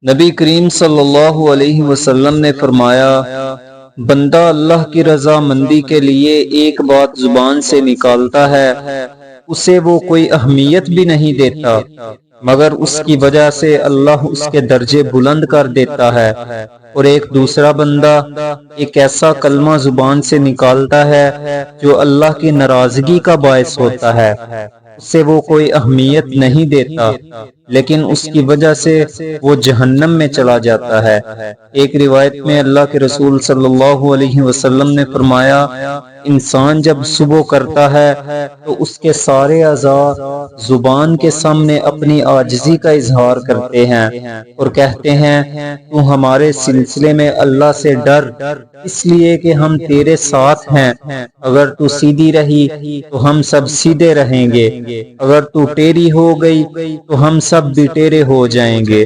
نبی کریم صلی اللہ علیہ وسلم نے فرمایا، بندہ اللہ کی رضا مندی کے لیے ایک بات زبان سے نکالتا ہے، اسے وہ کوئی اہمیت بھی نہیں دیتا، مگر اس کی وجہ سے اللہ اس کے درجے بلند کر دیتا ہے۔ اور ایک دوسرا بندہ ایک ایسا کلمہ زبان سے نکالتا ہے جو اللہ کی ناراضگی کا باعث ہوتا ہے، اسے وہ کوئی اہمیت نہیں دیتا، لیکن اس کی وجہ سے وہ جہنم میں چلا جاتا ہے۔ ایک روایت میں اللہ کے رسول صلی اللہ علیہ وسلم نے فرمایا، انسان جب صبح کرتا ہے تو اس کے سارے اعضاء زبان کے سامنے اپنی عاجزی کا اظہار کرتے ہیں اور کہتے ہیں، تو ہمارے سلسلے میں اللہ سے ڈر، اس لیے کہ ہم تیرے ساتھ ہیں۔ اگر تو سیدھی رہی تو ہم سب سیدھے رہیں گے، اگر تو ٹیڑھی ہو گئی تو ہم سب بھی ٹیڑھے ہو جائیں گے۔